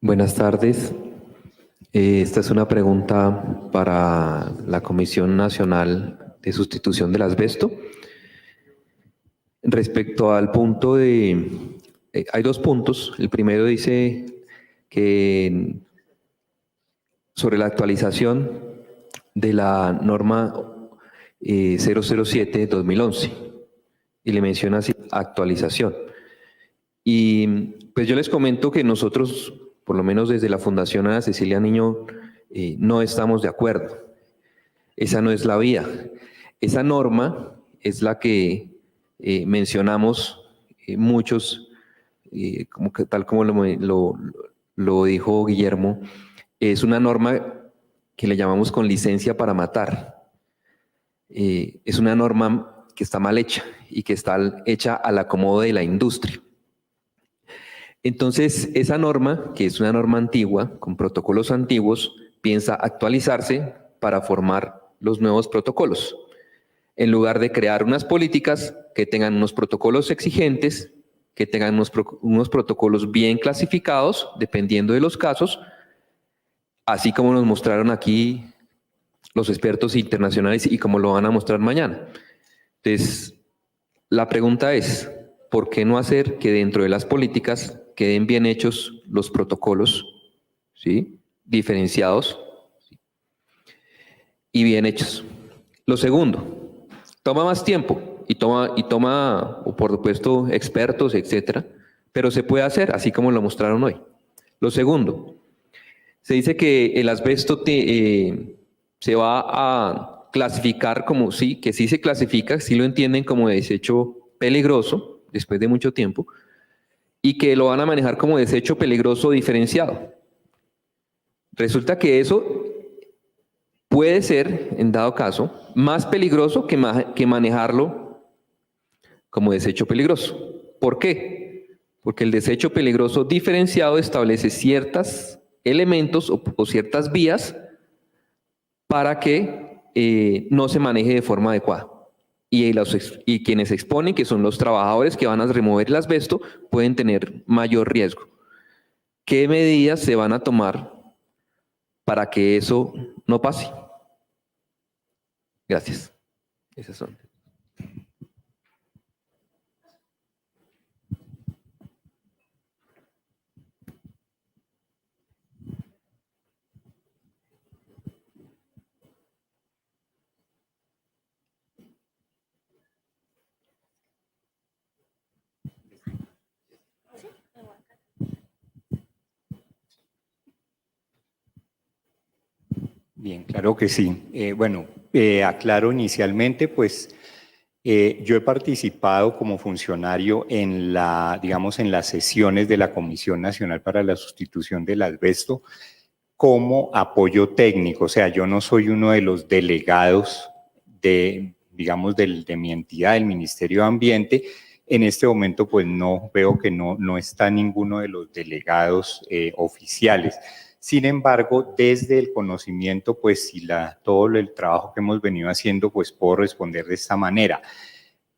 Buenas tardes. Esta es una pregunta para la Comisión Nacional de Sustitución del Asbesto. Respecto al punto de... hay dos puntos. El primero dice que sobre la actualización de la norma 007-2011 y le menciona así actualización. Y pues yo les comento que nosotros, por lo menos desde la Fundación Ana Cecilia Niño, no estamos de acuerdo. Esa no es la vía. Esa norma es la que mencionamos muchos, tal como lo dijo Guillermo, es una norma que le llamamos con licencia para matar. Es una norma que está mal hecha y que está hecha al acomodo de la industria. Entonces, esa norma, que es una norma antigua, con protocolos antiguos, piensa actualizarse para formar los nuevos protocolos, en lugar de crear unas políticas que tengan unos protocolos exigentes, que tengan unos protocolos bien clasificados, dependiendo de los casos, así como nos mostraron aquí los expertos internacionales y como lo van a mostrar mañana. Entonces, la pregunta es, ¿por qué no hacer que dentro de las políticas queden bien hechos los protocolos, ¿sí?, diferenciados, ¿sí?, y bien hechos? Lo segundo, toma más tiempo y toma, por supuesto, expertos, etcétera, pero se puede hacer, así como lo mostraron hoy. Lo segundo, se dice que el asbesto se va a clasificar como, sí, que sí se clasifica, sí lo entienden como desecho peligroso, después de mucho tiempo, y que lo van a manejar como desecho peligroso diferenciado. Resulta que eso puede ser, en dado caso, más peligroso que manejarlo como desecho peligroso. ¿Por qué? Porque el desecho peligroso diferenciado establece ciertos elementos o ciertas vías para que no se maneje de forma adecuada. Y quienes exponen, que son los trabajadores que van a remover el asbesto, pueden tener mayor riesgo. ¿Qué medidas se van a tomar para que eso no pase? Gracias. Esas son. Bien, claro que sí. Aclaro inicialmente, pues yo he participado como funcionario en en las sesiones de la Comisión Nacional para la Sustitución del Asbesto como apoyo técnico. O sea, yo no soy uno de los delegados de mi entidad, del Ministerio de Ambiente. En este momento, pues no veo que no está ninguno de los delegados oficiales. Sin embargo, desde el conocimiento, pues y todo el trabajo que hemos venido haciendo, pues puedo responder de esta manera.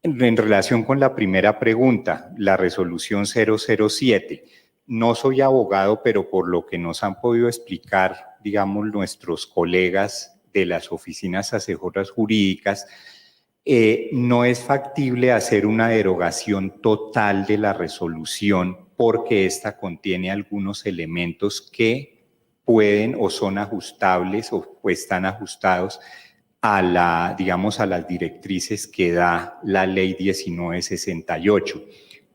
En relación con la primera pregunta, la resolución 007, no soy abogado, pero por lo que nos han podido explicar, digamos, nuestros colegas de las oficinas asesoras jurídicas, no es factible hacer una derogación total de la resolución porque esta contiene algunos elementos que pueden o son ajustables o están ajustados a las directrices que da la ley 1968.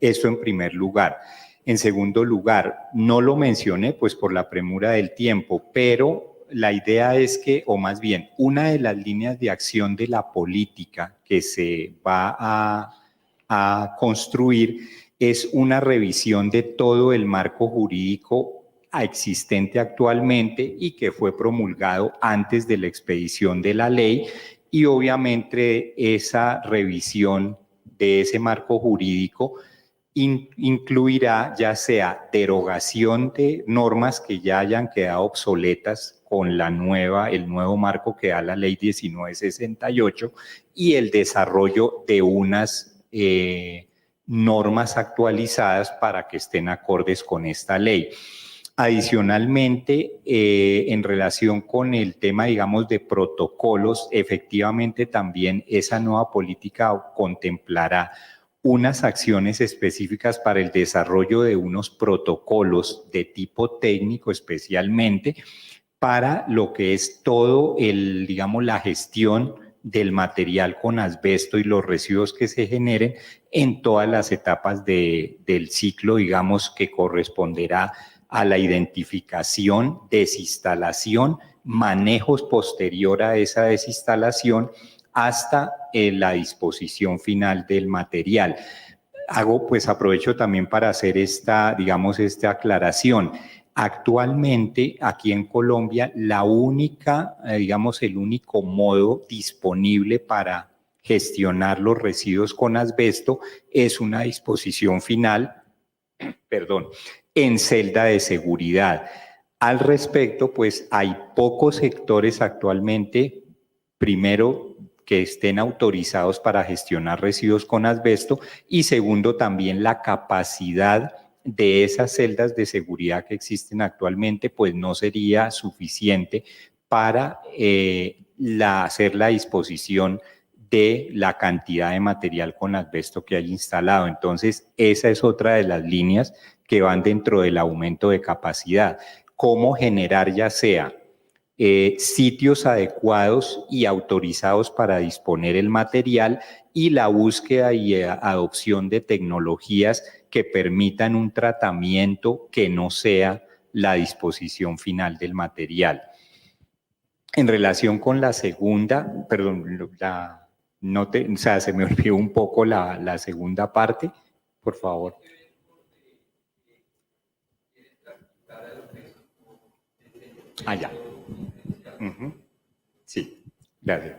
Eso en primer lugar. En segundo lugar, no lo mencioné pues por la premura del tiempo, pero la idea es que, o más bien, una de las líneas de acción de la política que se va a construir es una revisión de todo el marco jurídico existente actualmente y que fue promulgado antes de la expedición de la ley, y obviamente esa revisión de ese marco jurídico incluirá ya sea derogación de normas que ya hayan quedado obsoletas con el nuevo marco que da la ley 1968 y el desarrollo de unas normas actualizadas para que estén acordes con esta ley. Adicionalmente, en relación con el tema, digamos, de protocolos, efectivamente también esa nueva política contemplará unas acciones específicas para el desarrollo de unos protocolos de tipo técnico especialmente para lo que es todo el, digamos, la gestión del material con asbesto y los residuos que se generen en todas las etapas del ciclo, digamos, que corresponderá a la identificación, desinstalación, manejos posterior a esa desinstalación hasta la disposición final del material. Aprovecho también para hacer esta aclaración. Actualmente, aquí en Colombia, el único modo disponible para gestionar los residuos con asbesto es una disposición final, en celda de seguridad. Al respecto, pues hay pocos sectores actualmente, primero, que estén autorizados para gestionar residuos con asbesto y segundo, también la capacidad de esas celdas de seguridad que existen actualmente, pues no sería suficiente para hacer la disposición de la cantidad de material con asbesto que hay instalado. Entonces, esa es otra de las líneas que van dentro del aumento de capacidad. Cómo generar ya sea sitios adecuados y autorizados para disponer el material y la búsqueda y adopción de tecnologías que permitan un tratamiento que no sea la disposición final del material. En relación con la segunda, se me olvidó un poco la segunda parte, por favor. Ya. Sí, gracias.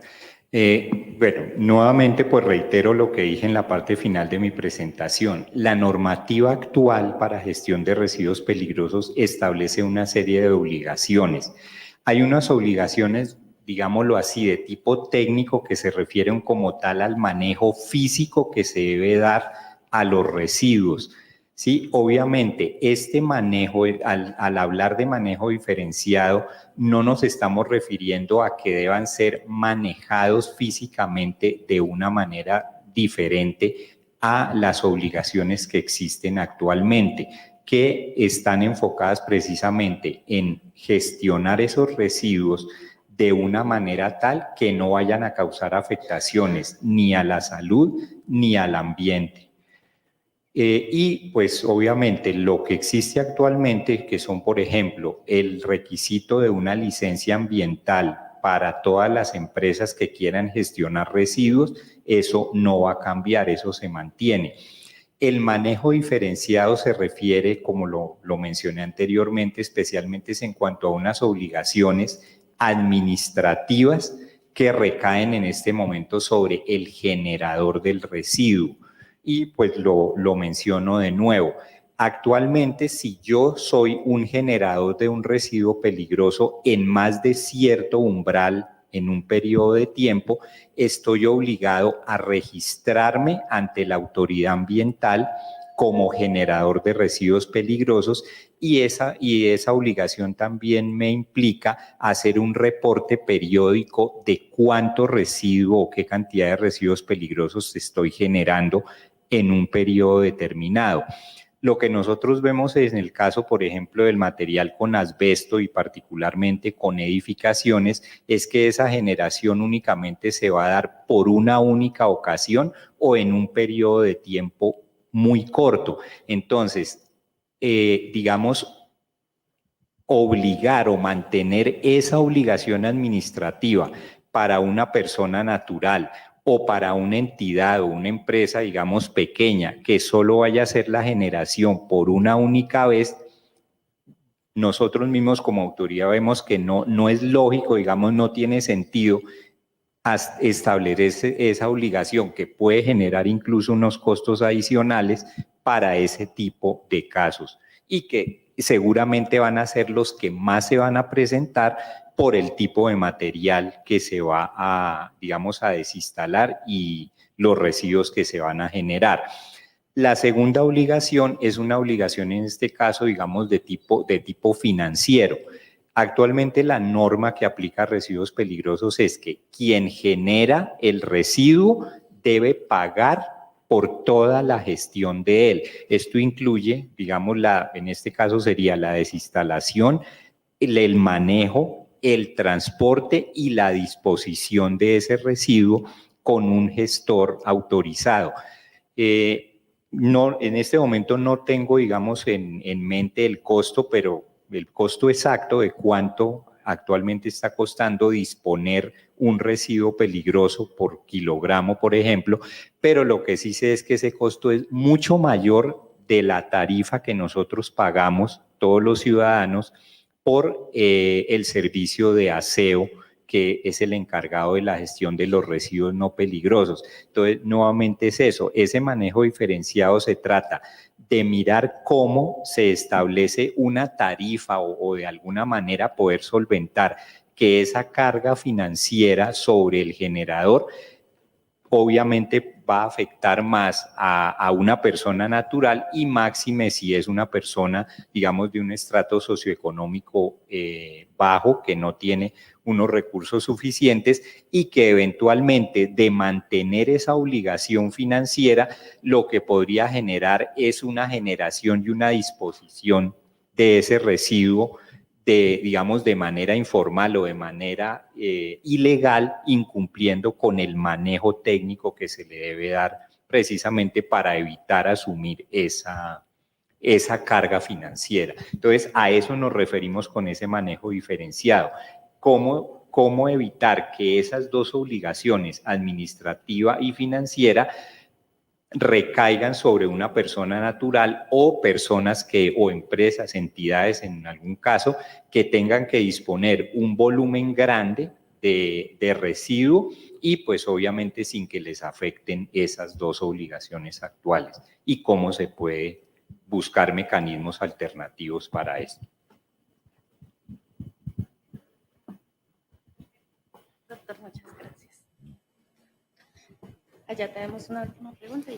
Nuevamente pues reitero lo que dije en la parte final de mi presentación. La normativa actual para gestión de residuos peligrosos establece una serie de obligaciones. Hay unas obligaciones, digámoslo así, de tipo técnico que se refieren como tal al manejo físico que se debe dar a los residuos. Sí, obviamente este manejo, al hablar de manejo diferenciado, no nos estamos refiriendo a que deban ser manejados físicamente de una manera diferente a las obligaciones que existen actualmente, que están enfocadas precisamente en gestionar esos residuos de una manera tal que no vayan a causar afectaciones ni a la salud ni al ambiente. Y pues obviamente lo que existe actualmente, que son por ejemplo el requisito de una licencia ambiental para todas las empresas que quieran gestionar residuos, eso no va a cambiar, eso se mantiene. El manejo diferenciado se refiere, como lo mencioné anteriormente, especialmente es en cuanto a unas obligaciones administrativas que recaen en este momento sobre el generador del residuo. Y pues lo menciono de nuevo. Actualmente, si yo soy un generador de un residuo peligroso en más de cierto umbral en un periodo de tiempo, estoy obligado a registrarme ante la autoridad ambiental como generador de residuos peligrosos y esa obligación también me implica hacer un reporte periódico de cuánto residuo o qué cantidad de residuos peligrosos estoy generando en un periodo determinado. Lo que nosotros vemos es en el caso, por ejemplo, del material con asbesto y particularmente con edificaciones, es que esa generación únicamente se va a dar por una única ocasión o en un periodo de tiempo muy corto. Entonces, digamos, obligar o mantener esa obligación administrativa para una persona natural o para una entidad o una empresa, digamos, pequeña, que solo vaya a hacer la generación por una única vez, nosotros mismos como autoridad vemos que no es lógico, digamos, no tiene sentido establecer esa obligación que puede generar incluso unos costos adicionales para ese tipo de casos y que seguramente van a ser los que más se van a presentar por el tipo de material que se va a, digamos, a desinstalar y los residuos que se van a generar. La segunda obligación es una obligación, en este caso, digamos, de tipo financiero. Actualmente la norma que aplica a residuos peligrosos es que quien genera el residuo debe pagar por toda la gestión de él. Esto incluye, digamos, en este caso sería la desinstalación, el manejo, el transporte y la disposición de ese residuo con un gestor autorizado. No, en este momento no tengo, digamos, en mente el costo, pero el costo exacto de cuánto actualmente está costando disponer un residuo peligroso por kilogramo, por ejemplo, pero lo que sí sé es que ese costo es mucho mayor de la tarifa que nosotros pagamos todos los ciudadanos por el servicio de aseo, que es el encargado de la gestión de los residuos no peligrosos. Entonces, nuevamente es eso, ese manejo diferenciado se trata de mirar cómo se establece una tarifa o de alguna manera poder solventar que esa carga financiera sobre el generador obviamente va a afectar más a una persona natural y máxime si es una persona, digamos, de un estrato socioeconómico bajo, que no tiene unos recursos suficientes y que eventualmente de mantener esa obligación financiera, lo que podría generar es una generación y una disposición de ese residuo digamos, de manera informal o de manera ilegal, incumpliendo con el manejo técnico que se le debe dar precisamente para evitar asumir esa carga financiera. Entonces, a eso nos referimos con ese manejo diferenciado. ¿Cómo evitar que esas dos obligaciones, administrativa y financiera, recaigan sobre una persona natural o personas o empresas, entidades en algún caso, que tengan que disponer un volumen grande de residuo y pues obviamente sin que les afecten esas dos obligaciones actuales? ¿Y cómo se puede buscar mecanismos alternativos para esto? Doctor, muchas gracias. Allá tenemos una última pregunta.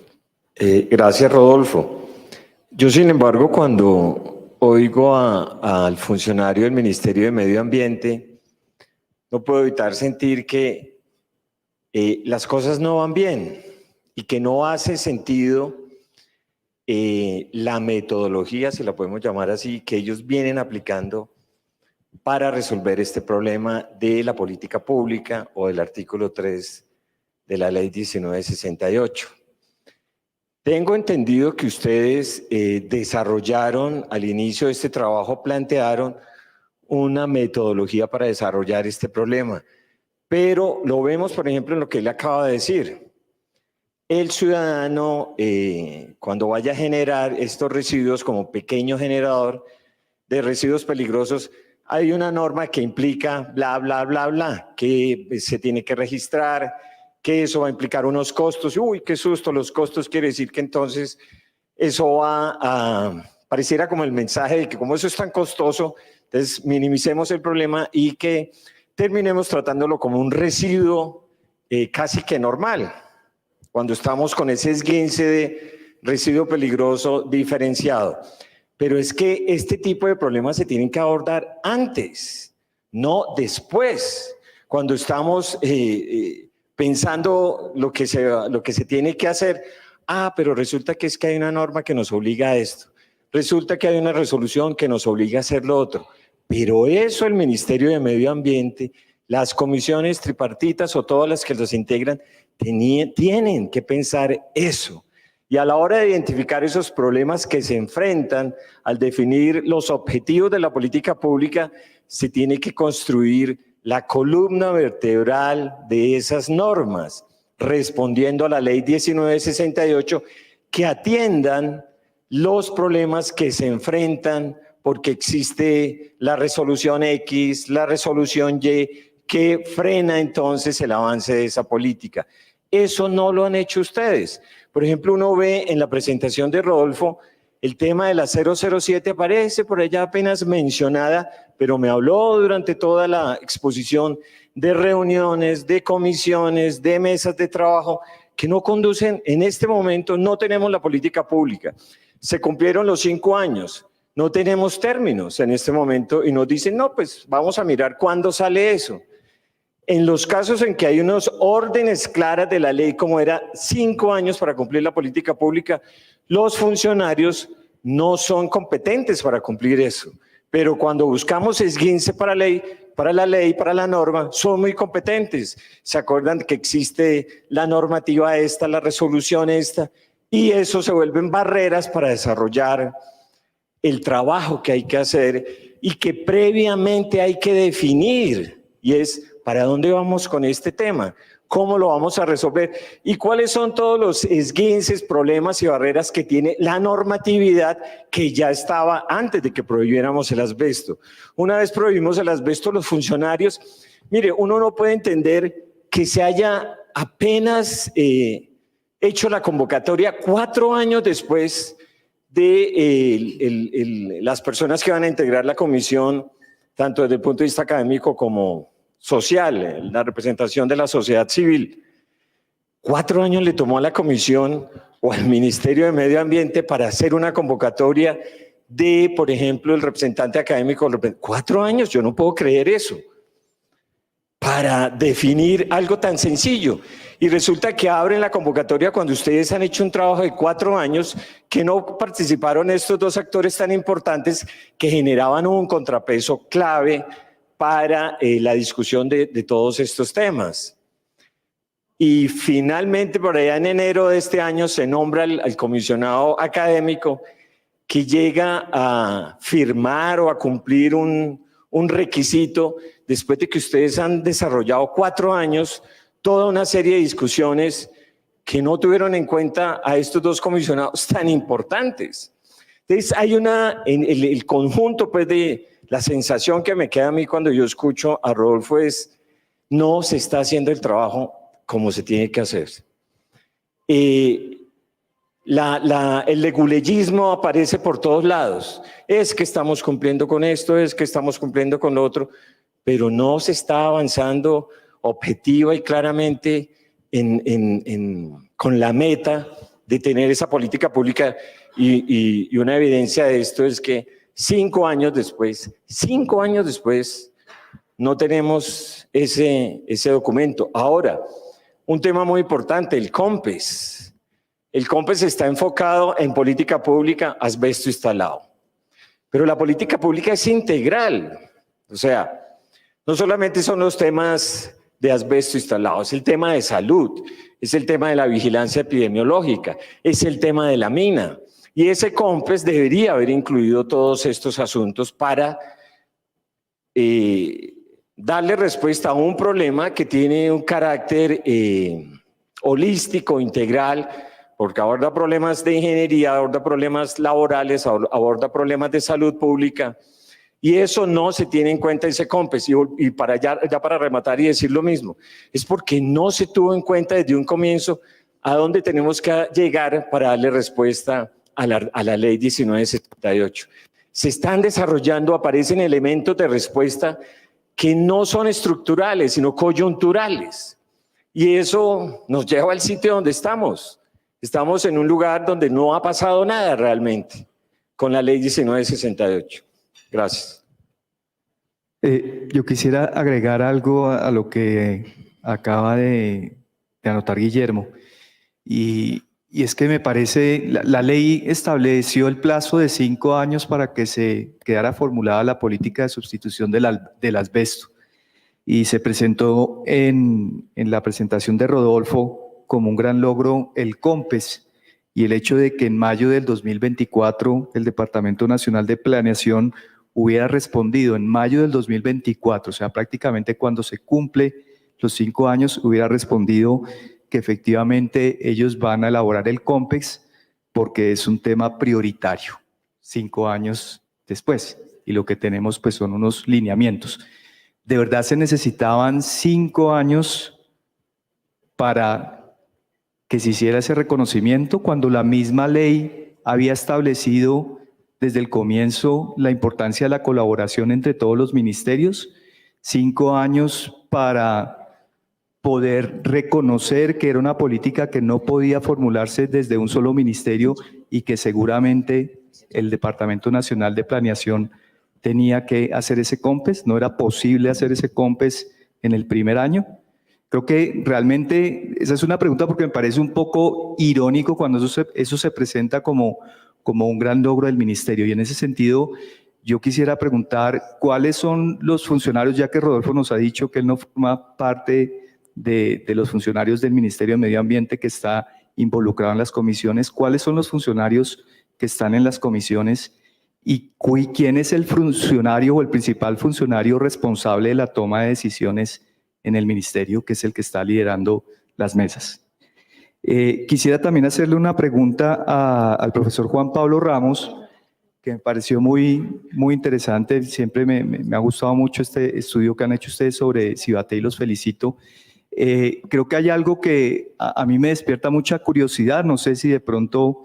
Gracias, Rodolfo. Yo, sin embargo, cuando oigo al funcionario del Ministerio de Medio Ambiente, no puedo evitar sentir que las cosas no van bien y que no hace sentido la metodología, si la podemos llamar así, que ellos vienen aplicando para resolver este problema de la política pública o del artículo 3 de la ley 1968. Tengo entendido que ustedes desarrollaron, al inicio de este trabajo, plantearon una metodología para desarrollar este problema, pero lo vemos, por ejemplo, en lo que él acaba de decir. El ciudadano, cuando vaya a generar estos residuos como pequeño generador de residuos peligrosos, hay una norma que implica bla, bla, bla, bla, que se tiene que registrar, que eso va a implicar unos costos. Uy, qué susto, los costos quiere decir que entonces eso va a, pareciera como el mensaje de que como eso es tan costoso, entonces minimicemos el problema y que terminemos tratándolo como un residuo casi que normal, cuando estamos con ese esguince de residuo peligroso diferenciado. Pero es que este tipo de problemas se tienen que abordar antes, no después, cuando estamos pensando lo que se tiene que hacer. Pero resulta que es que hay una norma que nos obliga a esto. Resulta que hay una resolución que nos obliga a hacer lo otro. Pero eso el Ministerio de Medio Ambiente, las comisiones tripartitas o todas las que los integran, tienen que pensar eso. Y a la hora de identificar esos problemas que se enfrentan al definir los objetivos de la política pública, se tiene que construir la columna vertebral de esas normas, respondiendo a la ley 1968, que atiendan los problemas que se enfrentan porque existe la resolución X, la resolución Y, que frena entonces el avance de esa política. Eso no lo han hecho ustedes. Por ejemplo, uno ve en la presentación de Rodolfo, el tema de la 007 aparece por allá apenas mencionada, pero me habló durante toda la exposición de reuniones, de comisiones, de mesas de trabajo, que no conducen, en este momento no tenemos la política pública. Se cumplieron los 5 años, no tenemos términos en este momento y nos dicen, no, pues vamos a mirar cuándo sale eso. En los casos en que hay unos órdenes claras de la ley, como era 5 años para cumplir la política pública, los funcionarios no son competentes para cumplir eso. Pero cuando buscamos esguince para la norma, son muy competentes. ¿Se acuerdan que existe la normativa esta, la resolución esta? Y eso se vuelven barreras para desarrollar el trabajo que hay que hacer y que previamente hay que definir. Y es, ¿para dónde vamos con este tema? ¿Cómo lo vamos a resolver? ¿Y cuáles son todos los esguinces, problemas y barreras que tiene la normatividad que ya estaba antes de que prohibiéramos el asbesto? Una vez prohibimos el asbesto, los funcionarios, mire, uno no puede entender que se haya apenas hecho la convocatoria 4 años después de las personas que van a integrar la comisión, tanto desde el punto de vista académico como social, la representación de la sociedad civil. 4 años le tomó a la comisión o al Ministerio de Medio Ambiente para hacer una convocatoria de, por ejemplo, el representante académico. 4 años, yo no puedo creer eso, para definir algo tan sencillo. Y resulta que abren la convocatoria cuando ustedes han hecho un trabajo de 4 años que no participaron estos 2 actores tan importantes que generaban un contrapeso clave para la discusión de todos estos temas. Y finalmente, por allá en enero de este año, se nombra al comisionado académico que llega a firmar o a cumplir un requisito después de que ustedes han desarrollado 4 años toda una serie de discusiones que no tuvieron en cuenta a estos 2 comisionados tan importantes. Entonces hay el conjunto pues de la sensación que me queda a mí cuando yo escucho a Rodolfo es, no se está haciendo el trabajo como se tiene que hacer. El leguleyismo aparece por todos lados. Es que estamos cumpliendo con esto, es que estamos cumpliendo con lo otro, pero no se está avanzando objetiva y claramente con la meta de tener esa política pública. Y una evidencia de esto es que 5 años después, no tenemos ese documento. Ahora, un tema muy importante, el COMPES. El COMPES está enfocado en política pública, asbesto instalado. Pero la política pública es integral. O sea, no solamente son los temas de asbesto instalado, es el tema de salud, es el tema de la vigilancia epidemiológica, es el tema de la mina. Y ese COMPES debería haber incluido todos estos asuntos para darle respuesta a un problema que tiene un carácter holístico, integral, porque aborda problemas de ingeniería, aborda problemas laborales, aborda problemas de salud pública, y eso no se tiene en cuenta ese COMPES. Y para ya para rematar y decir lo mismo, es porque no se tuvo en cuenta desde un comienzo a dónde tenemos que llegar para darle respuesta a la ley 1978. Se están desarrollando, aparecen elementos de respuesta que no son estructurales, sino coyunturales. Y eso nos lleva al sitio donde estamos. Estamos en un lugar donde no ha pasado nada realmente con la ley 1968. Gracias. Yo quisiera agregar algo a lo que acaba de anotar Guillermo. Y es que me parece, la ley estableció el plazo de 5 años para que se quedara formulada la política de sustitución del asbesto. Y se presentó en la presentación de Rodolfo como un gran logro el COMPES y el hecho de que en mayo del 2024 el Departamento Nacional de Planeación hubiera respondido en mayo del 2024, o sea, prácticamente cuando se cumple los 5 años, hubiera respondido que efectivamente ellos van a elaborar el COMPES porque es un tema prioritario, 5 años después, y lo que tenemos pues son unos lineamientos. ¿De verdad se necesitaban 5 años para que se hiciera ese reconocimiento cuando la misma ley había establecido desde el comienzo la importancia de la colaboración entre todos los ministerios? 5 años para poder reconocer que era una política que no podía formularse desde un solo ministerio y que seguramente el Departamento Nacional de Planeación tenía que hacer ese COMPES, no era posible hacer ese COMPES en el primer año. Creo que realmente esa es una pregunta porque me parece un poco irónico cuando eso se presenta como un gran logro del ministerio, y en ese sentido yo quisiera preguntar cuáles son los funcionarios, ya que Rodolfo nos ha dicho que él no forma parte de los funcionarios del Ministerio de Medio Ambiente que está involucrado en las comisiones, cuáles son los funcionarios que están en las comisiones y quién es el funcionario o el principal funcionario responsable de la toma de decisiones en el ministerio, que es el que está liderando las mesas. Quisiera también hacerle una pregunta al profesor Juan Pablo Ramos, que me pareció muy interesante. Siempre me ha gustado mucho este estudio que han hecho ustedes sobre Cibaté y los felicito. Creo que hay algo que a mí me despierta mucha curiosidad. No sé si de pronto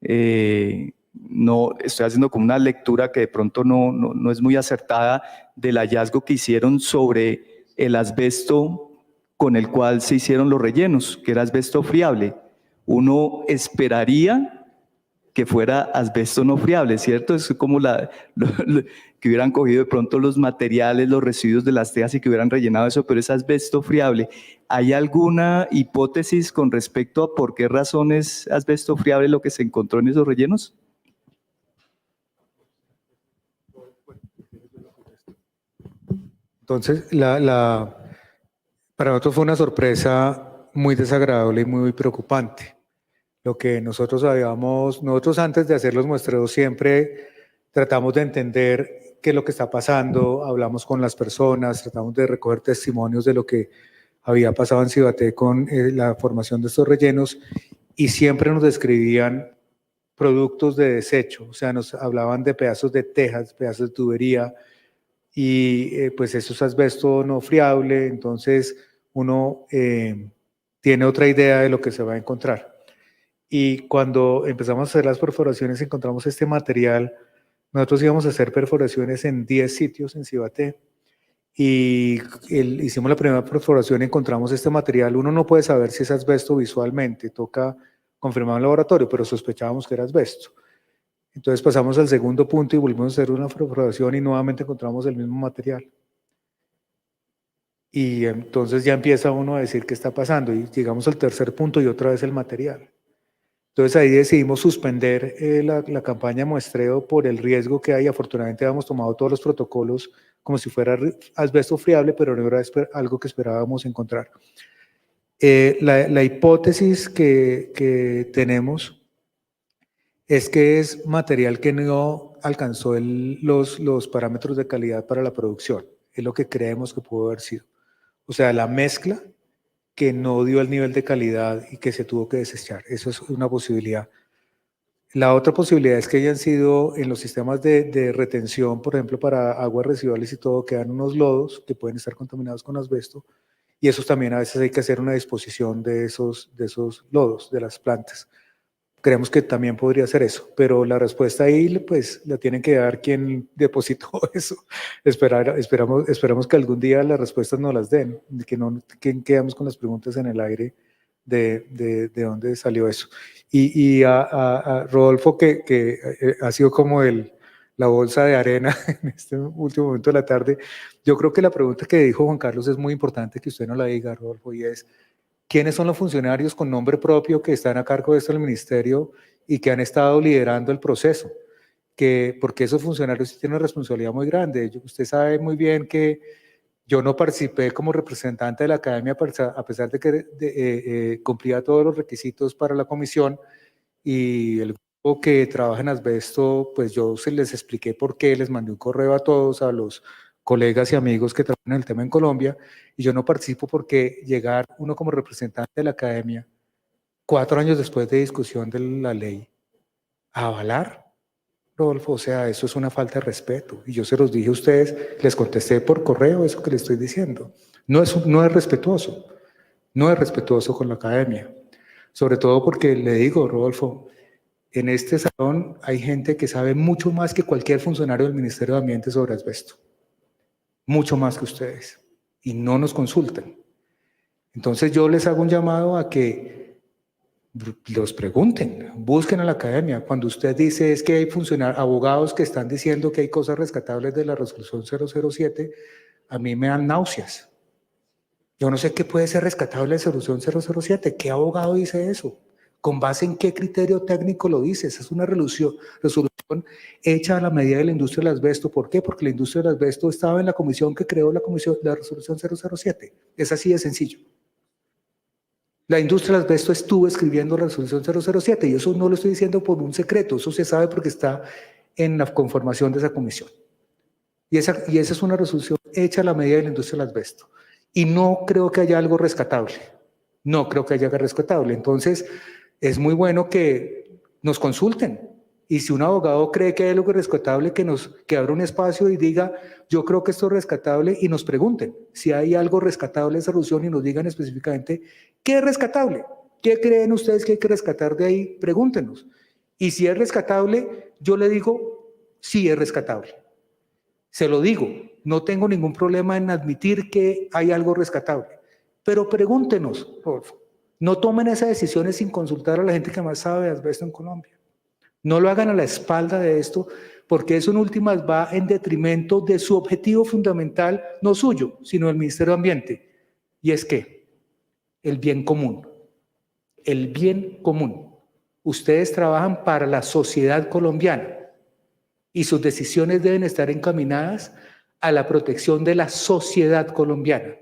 no estoy haciendo como una lectura que de pronto no es muy acertada del hallazgo que hicieron sobre el asbesto con el cual se hicieron los rellenos, que era asbesto friable. Uno esperaría que fuera asbesto no friable, ¿cierto? Es como que hubieran cogido de pronto los materiales, los residuos de las tejas y que hubieran rellenado eso, pero es asbesto friable. ¿Hay alguna hipótesis con respecto a por qué razón es asbesto friable lo que se encontró en esos rellenos? Entonces, para nosotros fue una sorpresa muy desagradable y muy preocupante. Lo que nosotros antes de hacer los muestreos siempre tratamos de entender qué es lo que está pasando, hablamos con las personas, tratamos de recoger testimonios de lo que había pasado en Cibaté con la formación de estos rellenos, y siempre nos describían productos de desecho, o sea, nos hablaban de pedazos de tejas, pedazos de tubería, y pues eso es asbesto no friable. Entonces uno tiene otra idea de lo que se va a encontrar. Y cuando empezamos a hacer las perforaciones encontramos este material. Nosotros íbamos a hacer perforaciones en 10 sitios en Cibaté, y hicimos la primera perforación y encontramos este material. Uno no puede saber si es asbesto visualmente, toca confirmar en laboratorio, pero sospechábamos que era asbesto. Entonces pasamos al segundo punto y volvimos a hacer una perforación y nuevamente encontramos el mismo material. Y entonces ya empieza uno a decir qué está pasando, y llegamos al tercer punto y otra vez el material. Entonces ahí decidimos suspender la campaña de muestreo por el riesgo que hay. Afortunadamente habíamos tomado todos los protocolos como si fuera asbesto friable, pero no era algo que esperábamos encontrar. La hipótesis que tenemos es que es material que no alcanzó los parámetros de calidad para la producción. Es lo que creemos que pudo haber sido. O sea, la mezcla que no dio el nivel de calidad y que se tuvo que desechar. Eso es una posibilidad. La otra posibilidad es que hayan sido en los sistemas de retención, por ejemplo, para aguas residuales y todo, quedan unos lodos que pueden estar contaminados con asbesto, y esos también a veces hay que hacer una disposición de esos lodos de las plantas. Creemos que también podría ser eso, pero la respuesta ahí pues la tienen que dar quien depositó eso. Esperamos que algún día las respuestas nos las den, que quedamos con las preguntas en el aire de dónde salió eso. Y a Rodolfo, que ha sido como la bolsa de arena en este último momento de la tarde, yo creo que la pregunta que dijo Juan Carlos es muy importante que usted no la diga, Rodolfo, y es: ¿quiénes son los funcionarios con nombre propio que están a cargo de esto del ministerio y que han estado liderando el proceso? Porque esos funcionarios tienen una responsabilidad muy grande. Usted sabe muy bien que yo no participé como representante de la academia a pesar de que cumplía todos los requisitos para la comisión, y el grupo que trabaja en asbesto, pues yo les expliqué por qué, les mandé un correo a todos, a los colegas y amigos que trabajan en el tema en Colombia, y yo no participo porque llegar uno como representante de la academia 4 años después de discusión de la ley a avalar, Rodolfo, o sea, eso es una falta de respeto, y yo se los dije a ustedes, les contesté por correo eso que les estoy diciendo. No es respetuoso, no es respetuoso con la academia, sobre todo porque le digo, Rodolfo, en este salón hay gente que sabe mucho más que cualquier funcionario del Ministerio de Ambiente sobre asbesto, mucho más que ustedes, y no nos consultan. Entonces yo les hago un llamado a que los pregunten, busquen a la academia. Cuando usted dice es que hay abogados que están diciendo que hay cosas rescatables de la resolución 007, a mí me dan náuseas. Yo no sé qué puede ser rescatable de la resolución 007. ¿Qué abogado dice eso? ¿Con base en qué criterio técnico lo dice? Esa es una resolución hecha a la medida de la industria del asbesto. ¿Por qué? Porque la industria del asbesto estaba en la comisión que creó la resolución 007. Es así de sencillo. La industria del asbesto estuvo escribiendo la resolución 007 y eso no lo estoy diciendo por un secreto, eso se sabe porque está en la conformación de esa comisión. Y esa es una resolución hecha a la medida de la industria del asbesto. Y no creo que haya algo rescatable. No creo que haya algo rescatable. Entonces, es muy bueno que nos consulten. Y si un abogado cree que hay algo rescatable, que abra un espacio y diga, yo creo que esto es rescatable, y nos pregunten si hay algo rescatable de esa resolución y nos digan específicamente qué es rescatable. ¿Qué creen ustedes que hay que rescatar de ahí? Pregúntenos. Y si es rescatable, yo le digo, sí es rescatable. Se lo digo, no tengo ningún problema en admitir que hay algo rescatable. Pero pregúntenos, por favor. No tomen esas decisiones sin consultar a la gente que más sabe de asbesto en Colombia. No lo hagan a la espalda de esto, porque eso en últimas va en detrimento de su objetivo fundamental, no suyo, sino del Ministerio de Ambiente. Y es que el bien común. El bien común. Ustedes trabajan para la sociedad colombiana y sus decisiones deben estar encaminadas a la protección de la sociedad colombiana.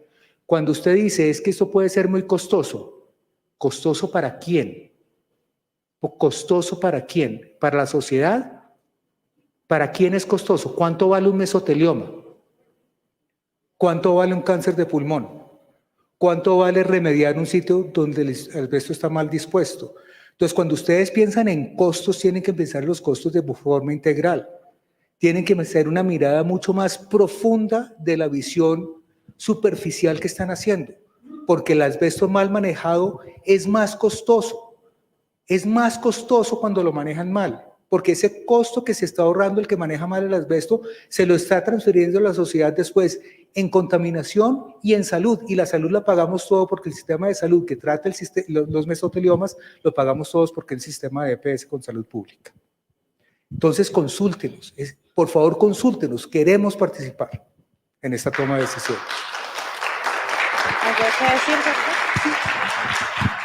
Cuando usted dice es que esto puede ser muy costoso, ¿costoso para quién? ¿Costoso para quién? ¿Para la sociedad? ¿Para quién es costoso? ¿Cuánto vale un mesotelioma? ¿Cuánto vale un cáncer de pulmón? ¿Cuánto vale remediar un sitio donde el asbesto está mal dispuesto? Entonces, cuando ustedes piensan en costos, tienen que pensar en los costos de forma integral. Tienen que hacer una mirada mucho más profunda de la visión superficial que están haciendo, porque el asbesto mal manejado es más costoso. Es más costoso cuando lo manejan mal, porque ese costo que se está ahorrando el que maneja mal el asbesto se lo está transfiriendo a la sociedad después en contaminación y en salud, y la salud la pagamos todo porque el sistema de salud que trata los mesoteliomas lo pagamos todos porque el sistema de EPS con salud pública. Entonces consúltenos, por favor consúltenos, queremos participar en esta toma de decisiones. ¿Algo que decir, doctor?